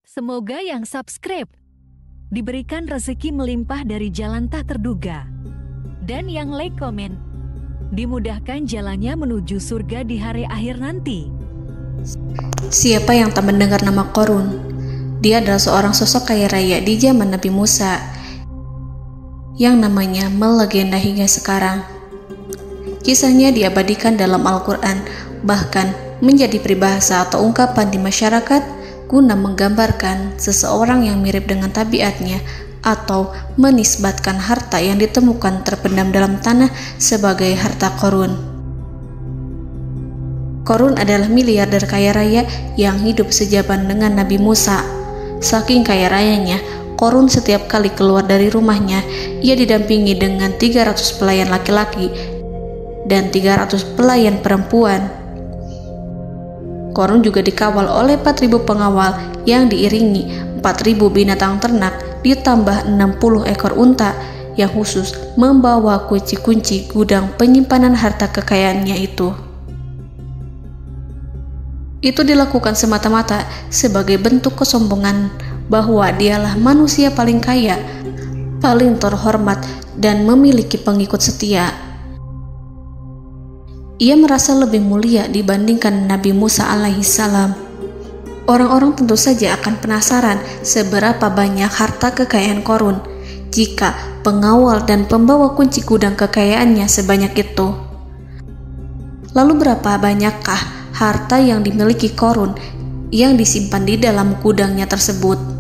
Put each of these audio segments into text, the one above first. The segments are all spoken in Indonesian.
Semoga yang subscribe diberikan rezeki melimpah dari jalan tak terduga. Dan yang like komen, dimudahkan jalannya menuju surga di hari akhir nanti. Siapa yang tak mendengar nama Qorun? Dia adalah seorang sosok kaya raya di zaman Nabi Musa yang namanya melegenda hingga sekarang. Kisahnya diabadikan dalam Al-Quran, bahkan menjadi peribahasa atau ungkapan di masyarakat guna menggambarkan seseorang yang mirip dengan tabiatnya atau menisbatkan harta yang ditemukan terpendam dalam tanah sebagai harta Qorun. Qorun adalah miliarder kaya raya yang hidup sejaman dengan Nabi Musa. Saking kaya rayanya, Qorun setiap kali keluar dari rumahnya, ia didampingi dengan 300 pelayan laki-laki dan 300 pelayan perempuan. Qorun juga dikawal oleh 4.000 pengawal yang diiringi 4.000 binatang ternak ditambah 60 ekor unta yang khusus membawa kunci-kunci gudang penyimpanan harta kekayaannya itu. Itu dilakukan semata-mata sebagai bentuk kesombongan bahwa dialah manusia paling kaya, paling terhormat, dan memiliki pengikut setia. Ia merasa lebih mulia dibandingkan Nabi Musa alaihissalam. Orang-orang tentu saja akan penasaran seberapa banyak harta kekayaan Qorun jika pengawal dan pembawa kunci gudang kekayaannya sebanyak itu. Lalu berapa banyakkah harta yang dimiliki Qorun yang disimpan di dalam gudangnya tersebut?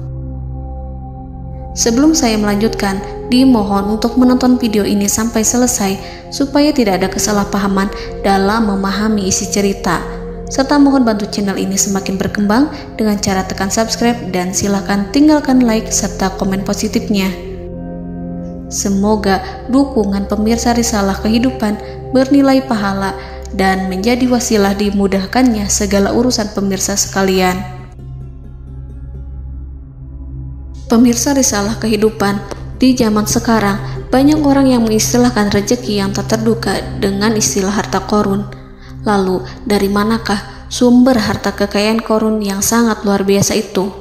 Sebelum saya melanjutkan, dimohon untuk menonton video ini sampai selesai supaya tidak ada kesalahpahaman dalam memahami isi cerita, serta mohon bantu channel ini semakin berkembang dengan cara tekan subscribe dan silakan tinggalkan like serta komen positifnya. Semoga dukungan pemirsa Risalah Kehidupan bernilai pahala dan menjadi wasilah dimudahkannya segala urusan pemirsa sekalian. Pemirsa Risalah Kehidupan, di zaman sekarang banyak orang yang mengistilahkan rezeki yang tak terduga dengan istilah harta Qorun. Lalu dari manakah sumber harta kekayaan Qorun yang sangat luar biasa itu?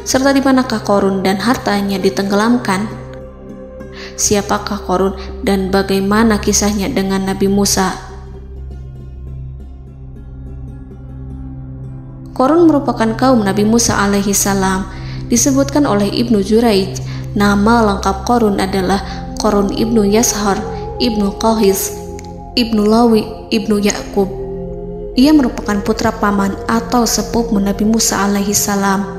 Serta di manakah Qorun dan hartanya ditenggelamkan? Siapakah Qorun dan bagaimana kisahnya dengan Nabi Musa? Qorun merupakan kaum Nabi Musa alaihissalam. Disebutkan oleh Ibnu Jurayj, nama lengkap Qorun adalah Qorun ibnu Yashar, ibnu Qahis, ibnu Lawi, ibnu Yakub. Ia merupakan putra paman atau sepupu Nabi Musa alaihissalam.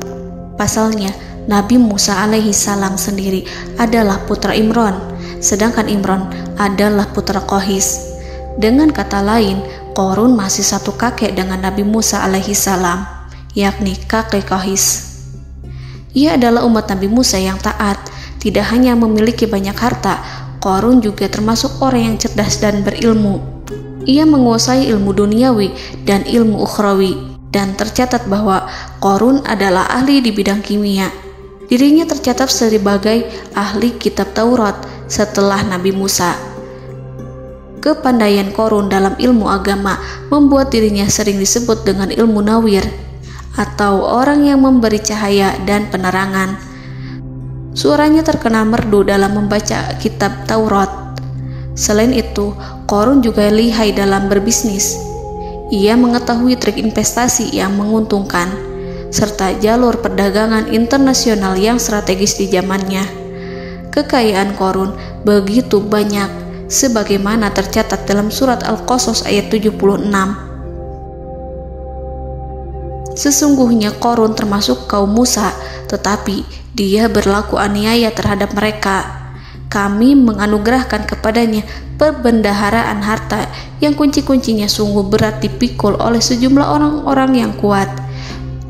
Pasalnya, Nabi Musa alaihissalam sendiri adalah putra Imran, sedangkan Imran adalah putra Qahis. Dengan kata lain, Qorun masih satu kakek dengan Nabi Musa alaihissalam, yakni kakek Qahis. Ia adalah umat Nabi Musa yang taat. Tidak hanya memiliki banyak harta, Qorun juga termasuk orang yang cerdas dan berilmu. Ia menguasai ilmu duniawi dan ilmu ukhrawi, dan tercatat bahwa Qorun adalah ahli di bidang kimia. Dirinya tercatat sebagai ahli kitab Taurat setelah Nabi Musa. Kepandaian Qorun dalam ilmu agama membuat dirinya sering disebut dengan ilmu nawir, atau orang yang memberi cahaya dan penerangan. Suaranya terkenal merdu dalam membaca kitab Taurat. Selain itu, Qorun juga lihai dalam berbisnis. Ia mengetahui trik investasi yang menguntungkan, serta jalur perdagangan internasional yang strategis di zamannya. Kekayaan Qorun begitu banyak, sebagaimana tercatat dalam surat Al-Qasas ayat 76. Sesungguhnya Qorun termasuk kaum Musa, tetapi dia berlaku aniaya terhadap mereka. Kami menganugerahkan kepadanya perbendaharaan harta yang kunci-kuncinya sungguh berat dipikul oleh sejumlah orang-orang yang kuat.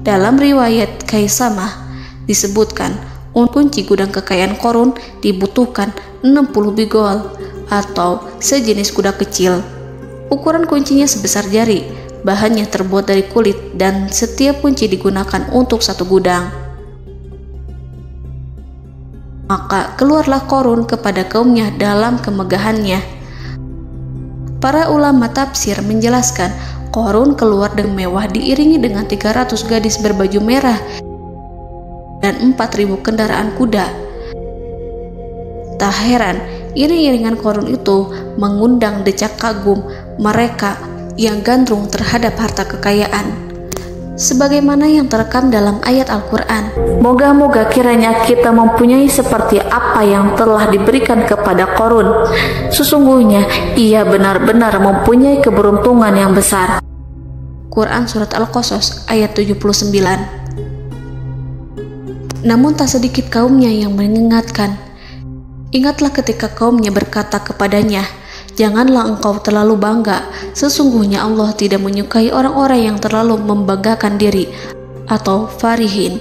Dalam riwayat Kaisamah disebutkan, kunci gudang kekayaan Qorun dibutuhkan 60 bigol atau sejenis kuda kecil. Ukuran kuncinya sebesar jari, bahannya terbuat dari kulit, dan setiap kunci digunakan untuk satu gudang. Maka keluarlah Qorun kepada kaumnya dalam kemegahannya. Para ulama tafsir menjelaskan Qarun keluar dengan mewah diiringi dengan 300 gadis berbaju merah dan 4.000 kendaraan kuda. Tak heran, iring-iringan Qarun itu mengundang decak kagum mereka yang gandrung terhadap harta kekayaan. Sebagaimana yang terekam dalam ayat Al-Quran, moga-moga kiranya kita mempunyai seperti apa yang telah diberikan kepada Qarun. Sesungguhnya ia benar-benar mempunyai keberuntungan yang besar. Quran Surat Al-Qasas ayat 79. Namun tak sedikit kaumnya yang mengingatkan. Ingatlah ketika kaumnya berkata kepadanya, janganlah engkau terlalu bangga, sesungguhnya Allah tidak menyukai orang-orang yang terlalu membanggakan diri atau farihin.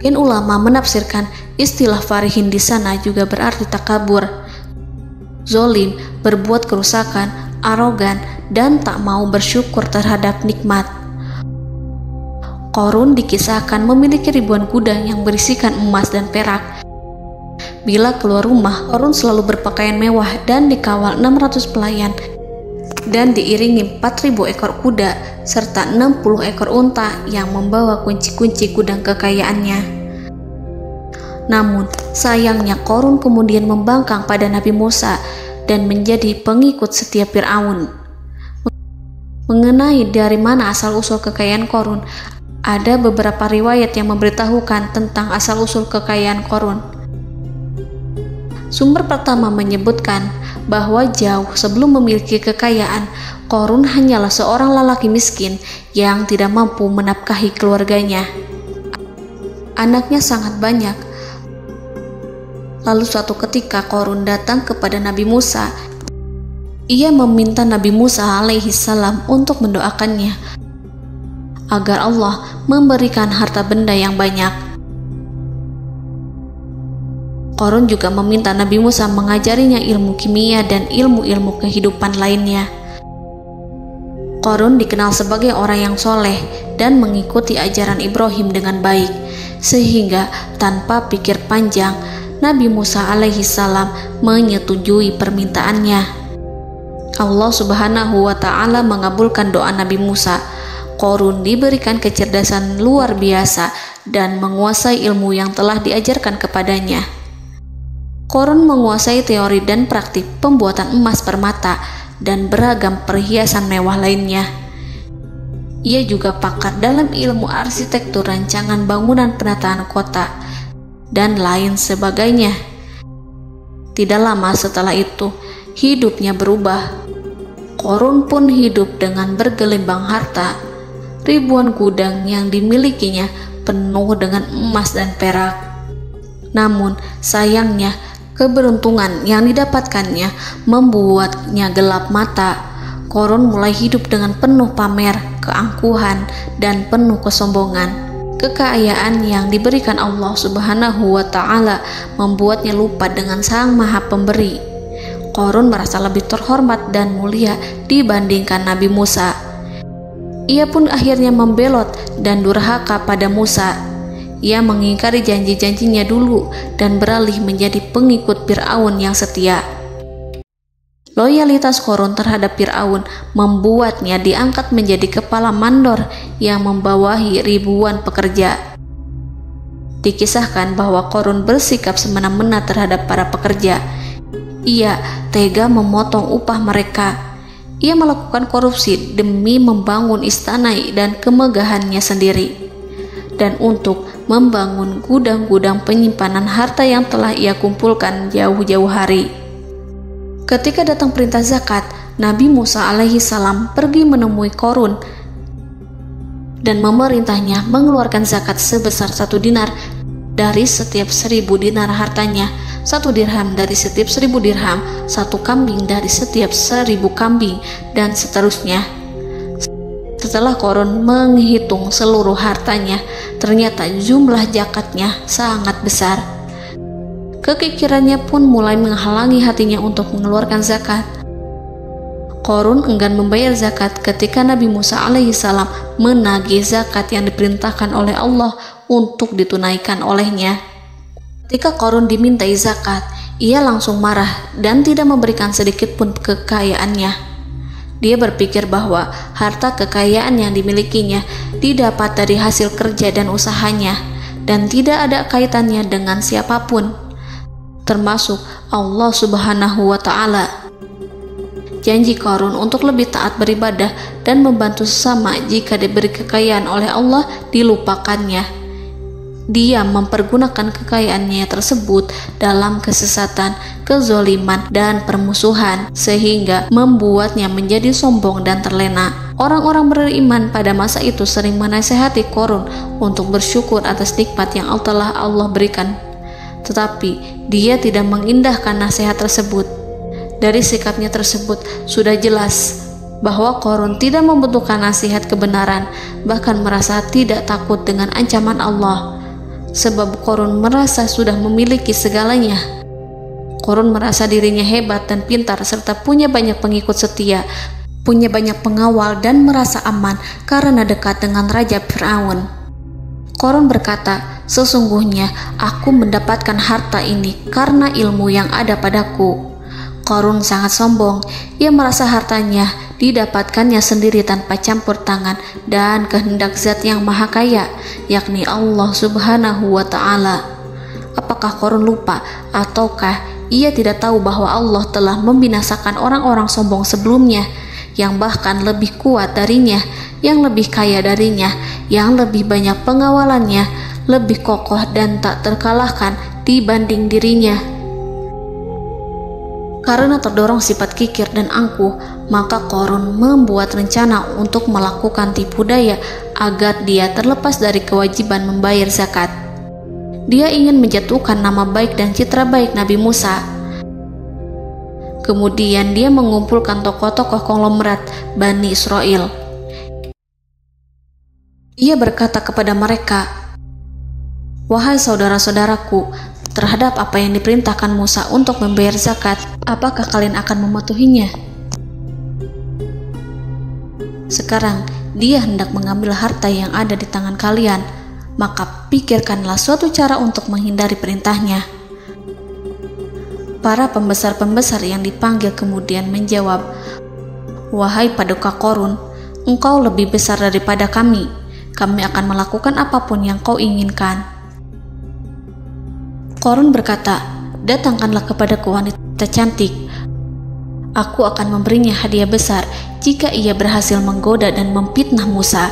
Ulama menafsirkan istilah farihin di sana juga berarti takabur, zolim, berbuat kerusakan, arogan, dan tak mau bersyukur terhadap nikmat. Qarun dikisahkan memiliki ribuan kuda yang berisikan emas dan perak. Bila keluar rumah, Qarun selalu berpakaian mewah dan dikawal 600 pelayan dan diiringi 4.000 ekor kuda serta 60 ekor unta yang membawa kunci-kunci gudang kekayaannya. Namun, sayangnya Qarun kemudian membangkang pada Nabi Musa dan menjadi pengikut setia Fir'aun. Mengenai dari mana asal-usul kekayaan Qarun, ada beberapa riwayat yang memberitahukan tentang asal-usul kekayaan Qarun. Sumber pertama menyebutkan bahwa jauh sebelum memiliki kekayaan, Qarun hanyalah seorang lelaki miskin yang tidak mampu menafkahi keluarganya. Anaknya sangat banyak. Lalu suatu ketika Qarun datang kepada Nabi Musa. Ia meminta Nabi Musa alaihi salam untuk mendoakannya agar Allah memberikan harta benda yang banyak. Qarun juga meminta Nabi Musa mengajarinya ilmu kimia dan ilmu-ilmu kehidupan lainnya. Qarun dikenal sebagai orang yang soleh dan mengikuti ajaran Ibrahim dengan baik, sehingga tanpa pikir panjang, Nabi Musa alaihi salam menyetujui permintaannya. Allah Subhanahu wa ta'ala mengabulkan doa Nabi Musa. Qarun diberikan kecerdasan luar biasa dan menguasai ilmu yang telah diajarkan kepadanya. Qarun menguasai teori dan praktik pembuatan emas permata dan beragam perhiasan mewah lainnya. Ia juga pakar dalam ilmu arsitektur, rancangan bangunan, penataan kota, dan lain sebagainya. Tidak lama setelah itu, hidupnya berubah. Qarun pun hidup dengan bergelimbang harta. Ribuan gudang yang dimilikinya penuh dengan emas dan perak. Namun, sayangnya, keberuntungan yang didapatkannya membuatnya gelap mata. Qarun mulai hidup dengan penuh pamer, keangkuhan, dan penuh kesombongan. Kekayaan yang diberikan Allah Subhanahu wa ta'ala membuatnya lupa dengan Sang Maha Pemberi. Qarun merasa lebih terhormat dan mulia dibandingkan Nabi Musa. Ia pun akhirnya membelot dan durhaka pada Musa. Ia mengingkari janji-janjinya dulu dan beralih menjadi pengikut Fir'aun yang setia. Loyalitas Qarun terhadap Fir'aun membuatnya diangkat menjadi kepala mandor yang membawahi ribuan pekerja. Dikisahkan bahwa Qarun bersikap semena-mena terhadap para pekerja. Ia tega memotong upah mereka. Ia melakukan korupsi demi membangun istana dan kemegahannya sendiri, dan untuk membangun gudang-gudang penyimpanan harta yang telah ia kumpulkan jauh-jauh hari. Ketika datang perintah zakat, Nabi Musa alaihi salam pergi menemui Qarun dan memerintahnya mengeluarkan zakat sebesar 1 dinar dari setiap 1000 dinar hartanya, 1 dirham dari setiap 1000 dirham, 1 kambing dari setiap 1000 kambing, dan seterusnya. Setelah Qarun menghitung seluruh hartanya, ternyata jumlah zakatnya sangat besar. Kekikirannya pun mulai menghalangi hatinya untuk mengeluarkan zakat. Qarun enggan membayar zakat ketika Nabi Musa alaihissalam menagih zakat yang diperintahkan oleh Allah untuk ditunaikan olehnya. Ketika Qarun dimintai zakat, ia langsung marah dan tidak memberikan sedikit pun kekayaannya. Dia berpikir bahwa harta kekayaan yang dimilikinya didapat dari hasil kerja dan usahanya, dan tidak ada kaitannya dengan siapapun, termasuk Allah Subhanahu wa Ta'ala. Janji Qarun untuk lebih taat beribadah dan membantu sesama jika diberi kekayaan oleh Allah dilupakannya. Dia mempergunakan kekayaannya tersebut dalam kesesatan, kezoliman, dan permusuhan, sehingga membuatnya menjadi sombong dan terlena. Orang-orang beriman pada masa itu sering menasihati Qarun untuk bersyukur atas nikmat yang telah Allah berikan, tetapi dia tidak mengindahkan nasihat tersebut. Dari sikapnya tersebut sudah jelas bahwa Qarun tidak membutuhkan nasihat kebenaran, bahkan merasa tidak takut dengan ancaman Allah. Sebab Qarun merasa sudah memiliki segalanya. Qarun merasa dirinya hebat dan pintar serta punya banyak pengikut setia, punya banyak pengawal dan merasa aman karena dekat dengan Raja Fir'aun. Qarun berkata, "Sesungguhnya aku mendapatkan harta ini karena ilmu yang ada padaku." Qarun sangat sombong. Ia merasa hartanya didapatkannya sendiri tanpa campur tangan dan kehendak Zat yang Maha Kaya, yakni Allah Subhanahu wa Ta'ala. Apakah Qarun lupa ataukah ia tidak tahu bahwa Allah telah membinasakan orang-orang sombong sebelumnya yang bahkan lebih kuat darinya, yang lebih kaya darinya, yang lebih banyak pengawalannya, lebih kokoh dan tak terkalahkan dibanding dirinya? Karena terdorong sifat kikir dan angkuh, maka Qarun membuat rencana untuk melakukan tipu daya agar dia terlepas dari kewajiban membayar zakat. Dia ingin menjatuhkan nama baik dan citra baik Nabi Musa. Kemudian dia mengumpulkan tokoh-tokoh konglomerat Bani Israel. Ia berkata kepada mereka, "Wahai saudara-saudaraku, terhadap apa yang diperintahkan Musa untuk membayar zakat, apakah kalian akan mematuhinya? Sekarang dia hendak mengambil harta yang ada di tangan kalian, maka pikirkanlah suatu cara untuk menghindari perintahnya." Para pembesar-pembesar yang dipanggil kemudian menjawab, "Wahai paduka Qarun, engkau lebih besar daripada kami. Kami akan melakukan apapun yang kau inginkan." Qarun berkata, "Datangkanlah kepadaku wanita cantik. Aku akan memberinya hadiah besar jika ia berhasil menggoda dan memfitnah Musa."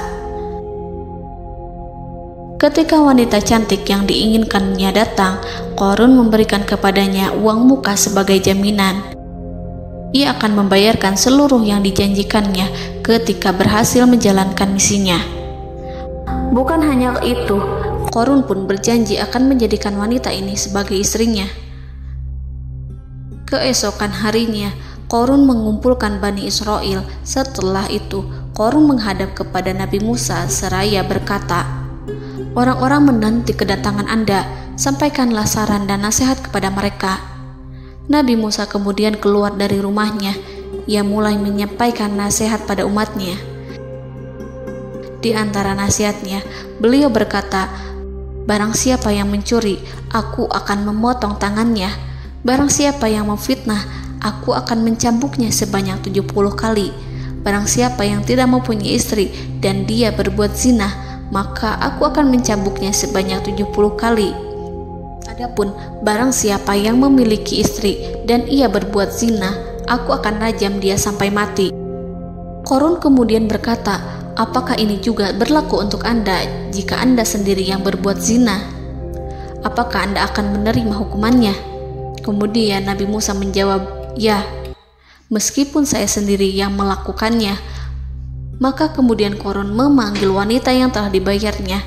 Ketika wanita cantik yang diinginkannya datang, Qarun memberikan kepadanya uang muka sebagai jaminan. Ia akan membayarkan seluruh yang dijanjikannya ketika berhasil menjalankan misinya. Bukan hanya itu, Qarun pun berjanji akan menjadikan wanita ini sebagai istrinya. Keesokan harinya, Qarun mengumpulkan Bani Israel. Setelah itu, Qarun menghadap kepada Nabi Musa seraya berkata, "Orang-orang menanti kedatangan Anda, sampaikanlah saran dan nasihat kepada mereka." Nabi Musa kemudian keluar dari rumahnya. Ia mulai menyampaikan nasihat pada umatnya. Di antara nasihatnya, beliau berkata, "Barang siapa yang mencuri, aku akan memotong tangannya. Barang siapa yang memfitnah, aku akan mencambuknya sebanyak 70 kali. Barang siapa yang tidak mempunyai istri dan dia berbuat zina, maka aku akan mencambuknya sebanyak 70 kali. Adapun barang siapa yang memiliki istri dan ia berbuat zina, aku akan rajam dia sampai mati." Qarun kemudian berkata, "Apakah ini juga berlaku untuk Anda jika Anda sendiri yang berbuat zina? Apakah Anda akan menerima hukumannya?" Kemudian Nabi Musa menjawab, "Ya, meskipun saya sendiri yang melakukannya." Maka kemudian Qarun memanggil wanita yang telah dibayarnya.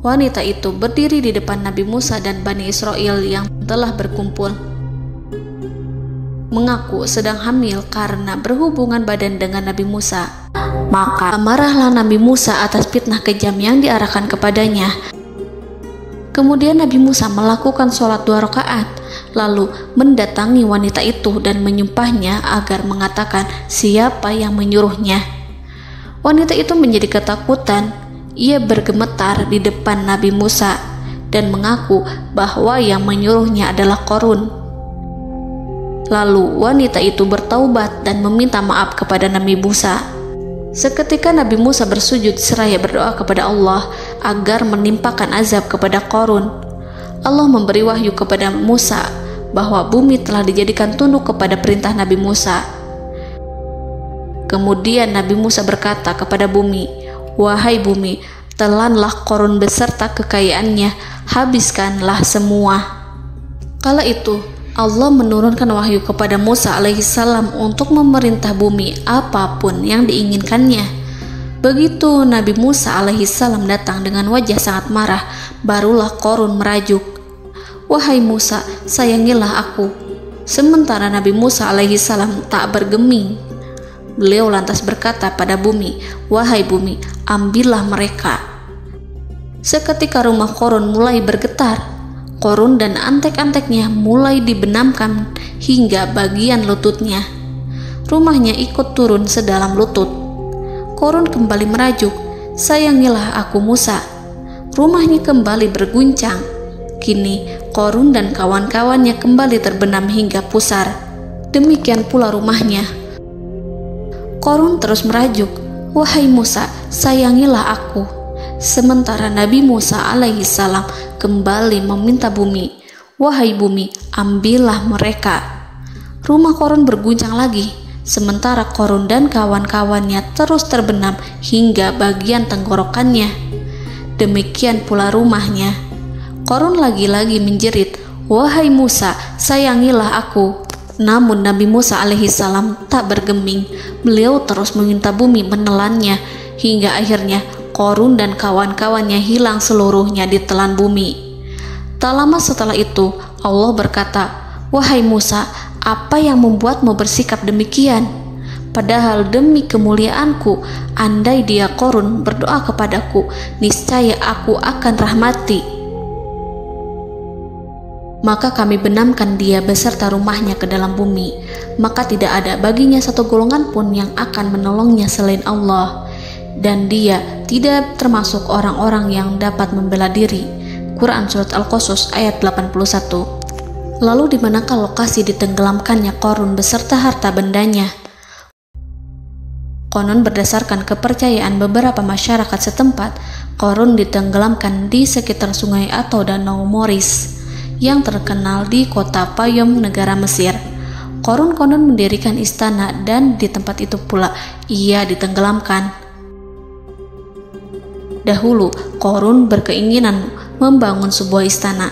Wanita itu berdiri di depan Nabi Musa dan Bani Israel yang telah berkumpul, mengaku sedang hamil karena berhubungan badan dengan Nabi Musa. Maka marahlah Nabi Musa atas fitnah kejam yang diarahkan kepadanya. Kemudian Nabi Musa melakukan sholat 2 rakaat, lalu mendatangi wanita itu dan menyumpahnya agar mengatakan siapa yang menyuruhnya. Wanita itu menjadi ketakutan. Ia bergemetar di depan Nabi Musa dan mengaku bahwa yang menyuruhnya adalah Qarun. Lalu wanita itu bertaubat dan meminta maaf kepada Nabi Musa. Seketika Nabi Musa bersujud seraya berdoa kepada Allah agar menimpakan azab kepada Qarun. Allah memberi wahyu kepada Musa bahwa bumi telah dijadikan tunduk kepada perintah Nabi Musa. Kemudian Nabi Musa berkata kepada bumi, "Wahai bumi, telanlah Qarun beserta kekayaannya, habiskanlah semua." Kala itu Allah menurunkan wahyu kepada Musa alaihissalam untuk memerintah bumi apapun yang diinginkannya. Begitu Nabi Musa alaihissalam datang dengan wajah sangat marah, barulah Qarun merajuk, "Wahai Musa, sayangilah aku." Sementara Nabi Musa alaihissalam tak bergeming. Beliau lantas berkata pada bumi, "Wahai bumi, ambillah mereka." Seketika rumah Qarun mulai bergetar. Qarun dan antek-anteknya mulai dibenamkan hingga bagian lututnya. Rumahnya ikut turun sedalam lutut. Qarun kembali merajuk, "Sayangilah aku Musa." Rumahnya kembali berguncang. Kini Qarun dan kawan-kawannya kembali terbenam hingga pusar. Demikian pula rumahnya. Qarun terus merajuk, "Wahai Musa, sayangilah aku." Sementara Nabi Musa alaihissalam kembali meminta bumi, "Wahai bumi, ambillah mereka." Rumah Qarun berguncang lagi, sementara Qarun dan kawan-kawannya terus terbenam hingga bagian tenggorokannya. Demikian pula rumahnya. Qarun lagi-lagi menjerit, "Wahai Musa, sayangilah aku." Namun Nabi Musa alaihissalam tak bergeming. Beliau terus meminta bumi menelannya hingga akhirnya Qarun dan kawan-kawannya hilang seluruhnya ditelan bumi. Tak lama setelah itu Allah berkata, "Wahai Musa, apa yang membuatmu bersikap demikian? Padahal demi kemuliaanku, andai dia Qarun berdoa kepadaku, niscaya aku akan rahmati. Maka kami benamkan dia beserta rumahnya ke dalam bumi, maka tidak ada baginya satu golongan pun yang akan menolongnya selain Allah, dan dia tidak termasuk orang-orang yang dapat membela diri." Quran Surat Al-Qasas ayat 81. Lalu di manakah lokasi ditenggelamkannya Qarun beserta harta bendanya? Konon berdasarkan kepercayaan beberapa masyarakat setempat, Qarun ditenggelamkan di sekitar sungai atau danau Moris yang terkenal di kota Payom, negara Mesir. Qarun konon mendirikan istana dan di tempat itu pula ia ditenggelamkan. Dahulu, Qarun berkeinginan membangun sebuah istana,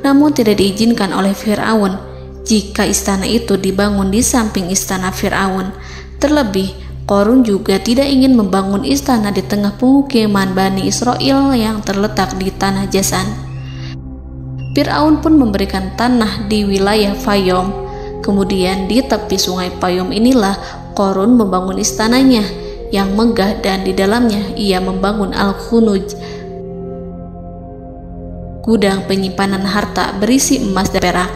namun tidak diizinkan oleh Fir'aun jika istana itu dibangun di samping istana Fir'aun. Terlebih, Qarun juga tidak ingin membangun istana di tengah pemukiman Bani Israel yang terletak di tanah Jasan. Fir'aun pun memberikan tanah di wilayah Fayom. Kemudian di tepi sungai Payom inilah Qarun membangun istananya yang megah, dan di dalamnya ia membangun Al-Khunuj, gudang penyimpanan harta berisi emas dan perak.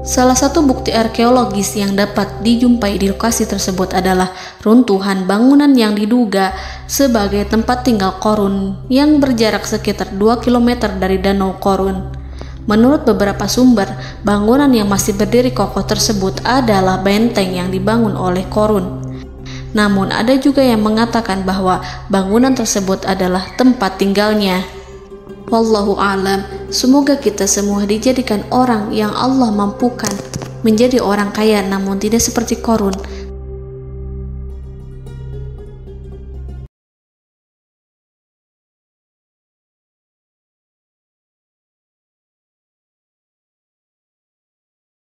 Salah satu bukti arkeologis yang dapat dijumpai di lokasi tersebut adalah runtuhan bangunan yang diduga sebagai tempat tinggal Qarun yang berjarak sekitar 2 km dari Danau Qarun. Menurut beberapa sumber, bangunan yang masih berdiri kokoh tersebut adalah benteng yang dibangun oleh Qarun. Namun ada juga yang mengatakan bahwa bangunan tersebut adalah tempat tinggalnya. Wallahu a'lam. Semoga kita semua dijadikan orang yang Allah mampukan menjadi orang kaya namun tidak seperti Qarun,